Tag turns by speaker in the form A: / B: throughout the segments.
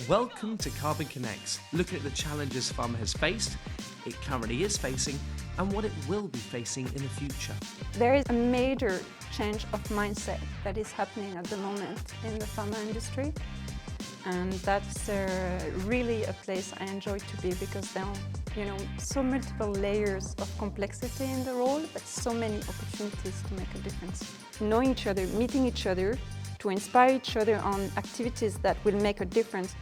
A: Welcome to Carbon Connects, looking at the challenges pharma has faced, it currently is facing, and what it will be facing in the future.
B: There is a major change of mindset that is happening at the moment in the pharma industry, and that's really a place I enjoy to be because there are so multiple layers of complexity in the role, but so many opportunities to make a difference. Knowing each other, meeting each other, to inspire each other on activities that will make a difference.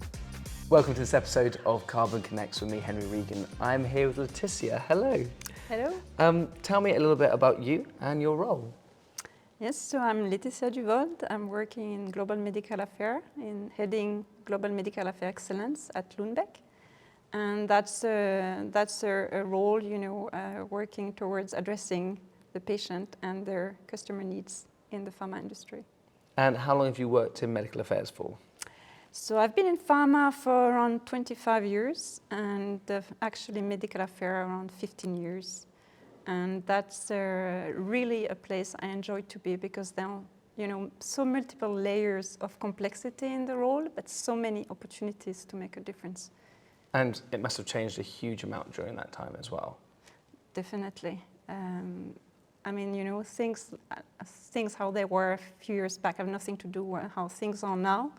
C: Welcome to this episode of Carbon Connects with me, Henry Regan. I'm here with Laetitia. Hello.
B: Hello.
C: Tell me a little bit about you and your role.
B: Yes, so I'm Laetitia Duvold. I'm working in Global Medical Affairs, in heading Global Medical Affairs Excellence at Lundbeck. And that's a role, working towards addressing the patient and their customer needs in the pharma industry.
C: And how long have you worked in medical affairs for?
B: So I've been in pharma for around 25 years and actually medical affairs around 15 years. And that's really a place I enjoy to be because there are so multiple layers of complexity in the role, but so many opportunities to make a difference.
C: And it must have changed a huge amount during that time as well.
B: Definitely. Things how they were a few years back have nothing to do with how things are now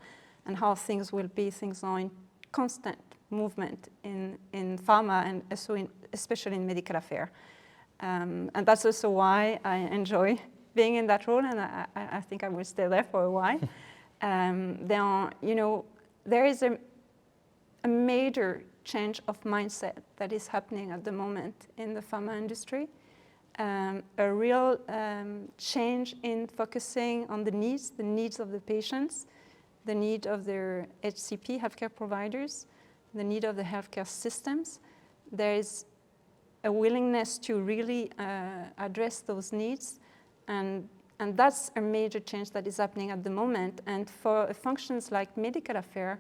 B: and how things will be. Things are in constant movement in pharma and also especially in medical affairs. And that's also why I enjoy being in that role, and I think I will stay there for a while. There is a major change of mindset that is happening at the moment in the pharma industry. A real change in focusing on the needs of the patients, the need of their HCP, healthcare providers, the need of the healthcare systems. There is a willingness to really address those needs, and that's a major change that is happening at the moment. And for functions like medical affairs,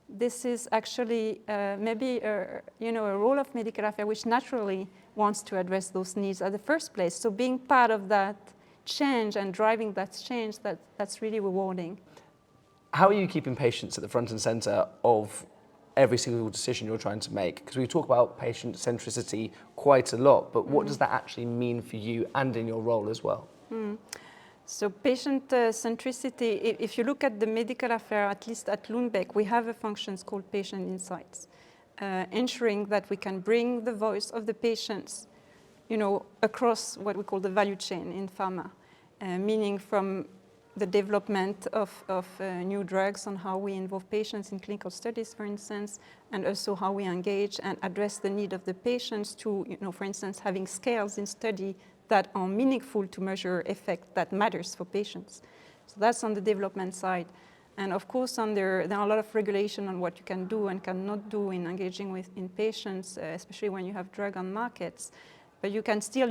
B: this is actually maybe a role of medical affairs which naturally wants to address those needs at the first place. So being part of that change and driving that change, that's really rewarding.
C: How are you keeping patients at the front and centre of every single decision you're trying to make? Because we talk about patient centricity quite a lot, but what does that actually mean for you and in your role as well?
B: So patient centricity, if you look at the medical affairs, at least at Lundbeck, we have a function called patient insights, ensuring that we can bring the voice of the patients, across what we call the value chain in pharma, meaning from the development of new drugs on how we involve patients in clinical studies, for instance, and also how we engage and address the need of the patients to, for instance, having scales in study that are meaningful to measure effect that matters for patients. So that's on the development side. And of course, there are a lot of regulation on what you can do and cannot do in engaging in patients, especially when you have drug on markets. But you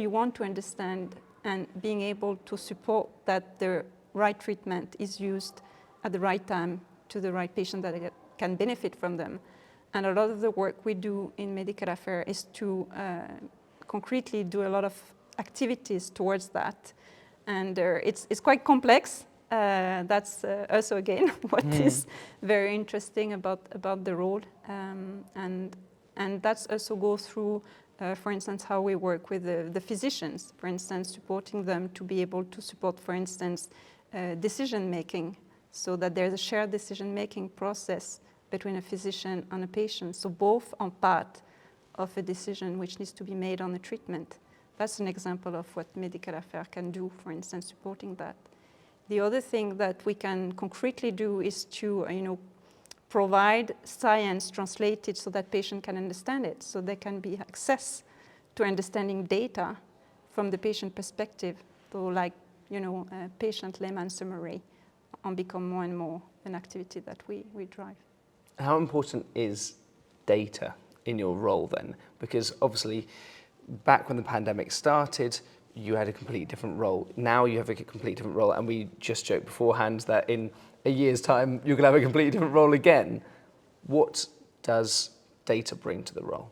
B: want to understand and being able to support that the right treatment is used at the right time to the right patient that can benefit from them. And a lot of the work we do in medical affairs is to concretely do a lot of activities towards that. And it's quite complex. That's also, again, what is very interesting about the role. And that's also go through, for instance, how we work with the physicians, for instance, supporting them to be able to support, for instance, decision-making, so that there's a shared decision-making process between a physician and a patient. So both are part of a decision which needs to be made on the treatment. That's an example of what medical affairs can do, for instance, supporting that. The other thing that we can concretely do is to, provide science translated so that patients can understand it, so there can be access to understanding data from the patient perspective. So a patient layman summary become more and more an activity that we drive.
C: How important is data in your role then? Because obviously, back when the pandemic started, you had a completely different role. Now you have a completely different role, and we just joked beforehand that in a year's time, you're going to have a completely different role again. What does data bring to the role?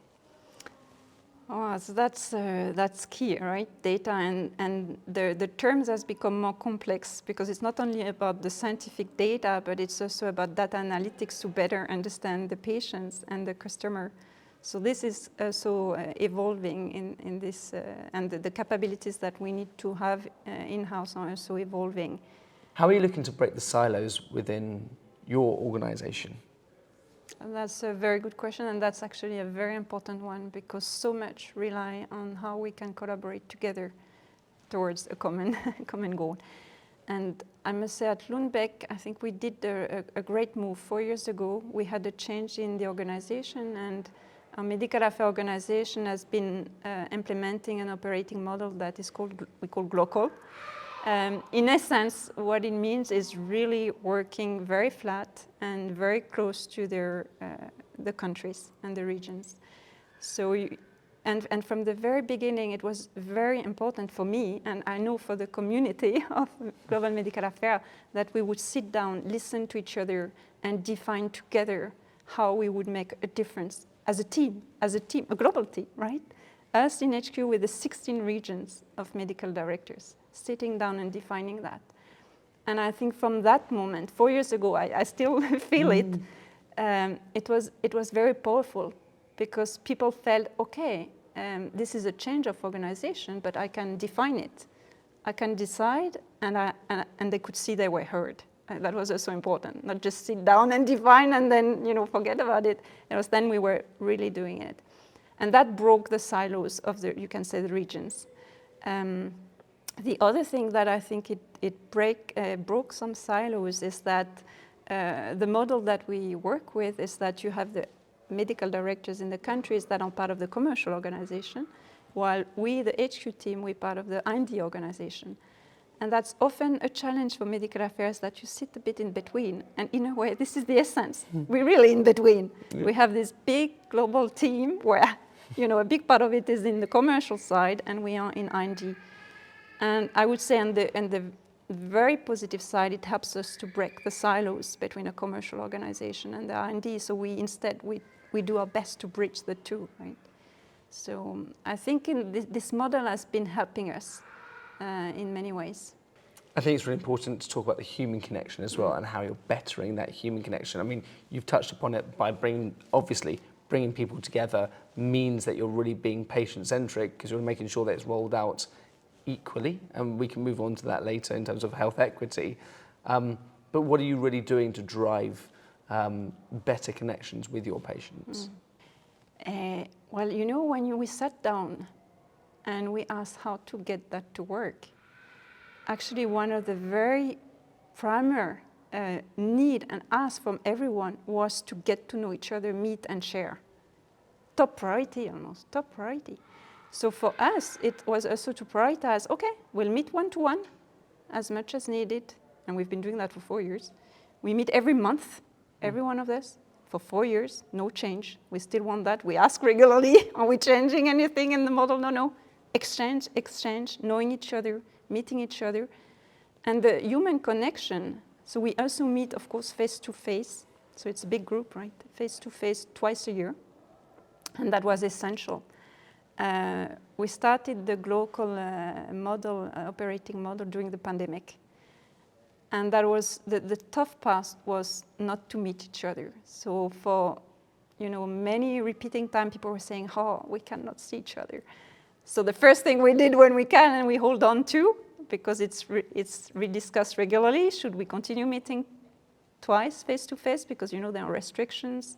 B: Oh, so that's key, right? Data and the terms has become more complex because it's not only about the scientific data, but it's also about data analytics to better understand the patients and the customer. So this is also evolving in this, and the capabilities that we need to have in-house are also evolving.
C: How are you looking to break the silos within your organization?
B: And that's a very good question, and that's actually a very important one because so much rely on how we can collaborate together towards a common goal. And I must say at Lundbeck, I think we did a great move 4 years ago. We had a change in the organization, and our medical affairs organization has been implementing an operating model that is we call GLOCAL. In essence, what it means is really working very flat and very close to the countries and the regions. So, and from the very beginning, it was very important for me, and I know for the community of global medical affairs, that we would sit down, listen to each other, and define together how we would make a difference as a team, a global team, right? Us in HQ with the 16 regions of medical directors, sitting down and defining that. And I think from that moment, 4 years ago, I still feel it, it was very powerful because people felt, okay, this is a change of organization, but I can define it. I can decide, and they could see they were heard. That was also important, not just sit down and define and then forget about it. It was then we were really doing it. And that broke the silos of you can say, the regions. The other thing that I think it broke some silos is that the model that we work with is that you have the medical directors in the countries that are part of the commercial organization, while we, the HQ team, we're part of the R&D organization. And that's often a challenge for medical affairs that you sit a bit in between. And in a way, this is the essence. We're really in between. Yeah. We have this big global team where, a big part of it is in the commercial side and we are in R&D. And I would say on the very positive side, it helps us to break the silos between a commercial organization and the R&D. So we do our best to bridge the two, right? So I think this model has been helping us in many ways.
C: I think it's really important to talk about the human connection as well and how you're bettering that human connection. I mean, you've touched upon it by bringing people together means that you're really being patient-centric because you're making sure that it's rolled out equally, and we can move on to that later in terms of health equity. But what are you really doing to drive better connections with your patients?
B: Well, when we sat down and we asked how to get that to work, actually one of the very primary need and ask from everyone was to get to know each other, meet and share. Top priority almost, top priority. So for us, it was also to prioritize, okay, we'll meet one-to-one as much as needed, and we've been doing that for 4 years. We meet every month, every one of us, for 4 years, no change. We still want that. We ask regularly, are we changing anything in the model? No. Exchange, knowing each other, meeting each other. And the human connection, so we also meet, of course, face-to-face. So it's a big group, right? Face-to-face twice a year. And that was essential. We started the global operating model during the pandemic. And that was, the tough part was not to meet each other. So for, many repeating time, people were saying, we cannot see each other. So the first thing we did when we can, and we hold on to, because it's rediscussed regularly, should we continue meeting twice face-to-face? Because, there are restrictions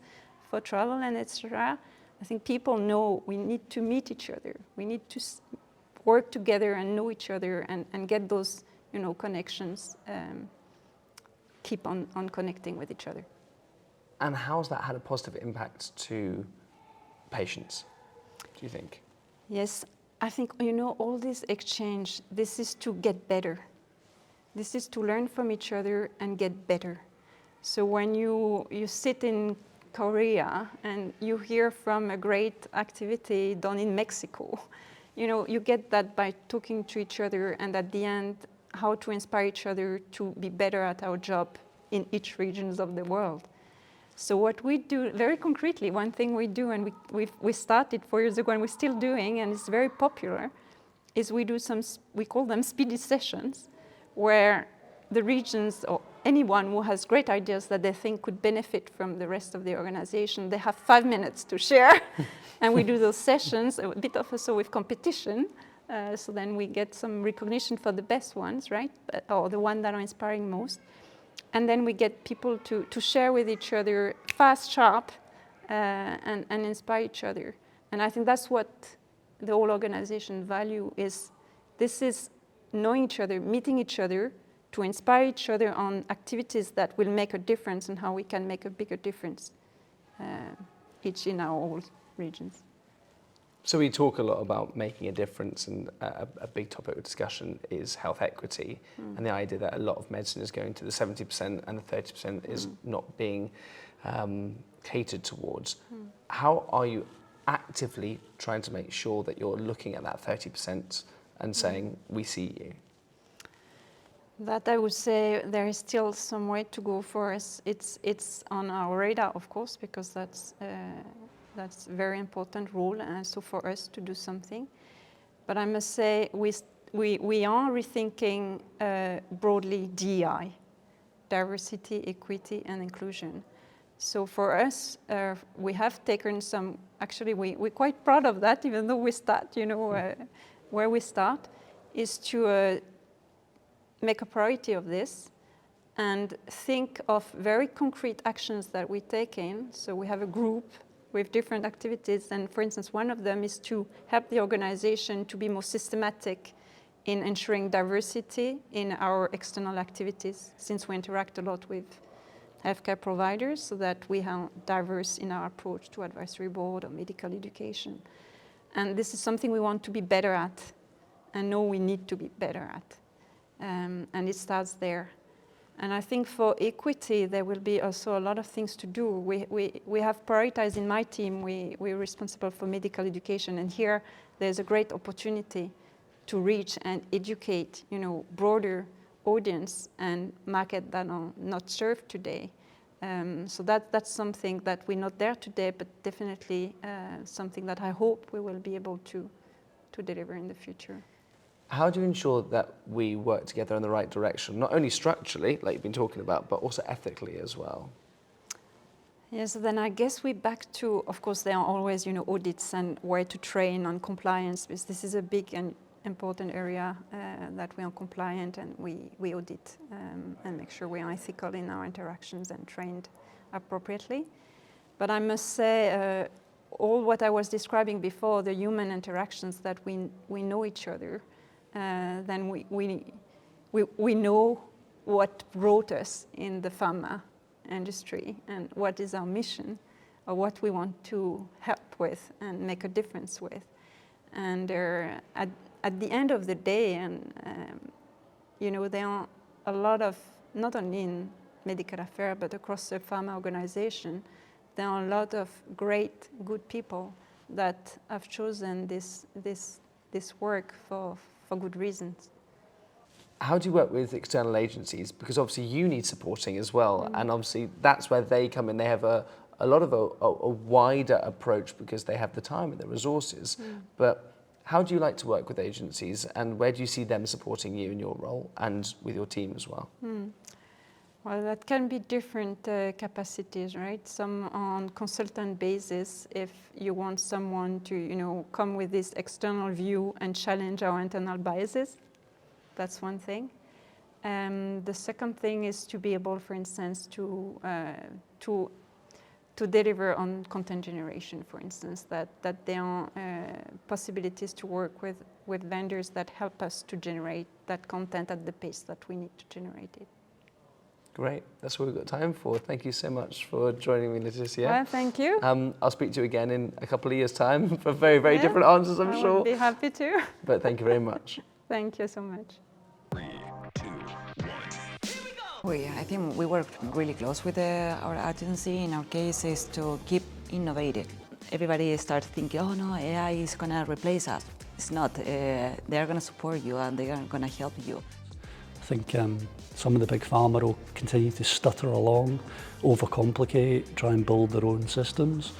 B: for travel and etc. I think people know we need to meet each other. We need to work together and know each other and get those, connections, keep on connecting with each other.
C: And how's that had a positive impact to patients, do you think?
B: Yes, I think, all this exchange, this is to get better. This is to learn from each other and get better. So when you sit in Korea and you hear from a great activity done in Mexico, you get that by talking to each other and at the end, how to inspire each other to be better at our job in each regions of the world. So what we do very concretely, one thing we do, and we started 4 years ago and we're still doing, and it's very popular, is we do we call them speedy sessions, where the regions or anyone who has great ideas that they think could benefit from the rest of the organization, they have 5 minutes to share. And we do those sessions, a bit also with competition. So then we get some recognition for the best ones, right? Or the ones that are inspiring most. And then we get people to share with each other fast, sharp, and inspire each other. And I think that's what the whole organization value is. This is knowing each other, meeting each other, to inspire each other on activities that will make a difference and how we can make a bigger difference, each in our own regions.
C: So we talk a lot about making a difference, and a big topic of discussion is health equity, and the idea that a lot of medicine is going to the 70% and the 30% is not being catered towards. How are you actively trying to make sure that you're looking at that 30% and saying, we see you?
B: That I would say there is still some way to go for us. It's on our radar, of course, because that's a very important role, and so for us to do something. But I must say we are rethinking broadly DEI, diversity, equity, and inclusion. So for us, we have taken some. Actually, we're quite proud of that, even though we start, where we start, is to make a priority of this and think of very concrete actions that we take in. So we have a group with different activities, and for instance, one of them is to help the organization to be more systematic in ensuring diversity in our external activities, since we interact a lot with healthcare providers, so that we are diverse in our approach to advisory board or medical education. And this is something we want to be better at, and know we need to be better at. And it starts there. And I think for equity, there will be also a lot of things to do. We have prioritized in my team, we're responsible for medical education, and here there's a great opportunity to reach and educate, broader audience and market that are not served today. So that's something that we're not there today, but definitely something that I hope we will be able to deliver in the future.
C: How do you ensure that we work together in the right direction, not only structurally, like you've been talking about, but also ethically as well?
B: Yes, then I guess we're back to, of course, there are always, audits and where to train on compliance, because this is a big and important area that we are compliant, and we audit and make sure we are ethical in our interactions and trained appropriately. But I must say, all what I was describing before, the human interactions, that we know each other, then we know what brought us in the pharma industry and what is our mission, or what we want to help with and make a difference with. And at the end of the day, and there are a lot of, not only in medical affairs, but across the pharma organization, there are a lot of great, good people that have chosen this work for good reasons.
C: How do you work with external agencies? Because obviously you need supporting as well, and obviously that's where they come in. They have a lot of a wider approach because they have the time and the resources. But how do you like to work with agencies, and where do you see them supporting you in your role and with your team as well?
B: Well, that can be different capacities, right? Some on consultant basis, if you want someone to, come with this external view and challenge our internal biases, that's one thing. The second thing is to be able, for instance, to deliver on content generation, for instance, that there are possibilities to work with vendors that help us to generate that content at the pace that we need to generate it.
C: Great, that's all we've got time for. Thank you so much for joining me, Laetitia.
B: Well, thank you.
C: I'll speak to you again in a couple of years' time for very, very different answers, I'm sure.
B: I would be happy to.
C: But thank you very much.
B: Thank you so much.
D: 3, 2, 1.
E: I think we work really close with our agency. In our case, is to keep innovating. Everybody starts thinking, oh no, AI is going to replace us. It's not. They are going to support you and they are going to help you.
F: think some of the big pharma will continue to stutter along, overcomplicate, try and build their own systems.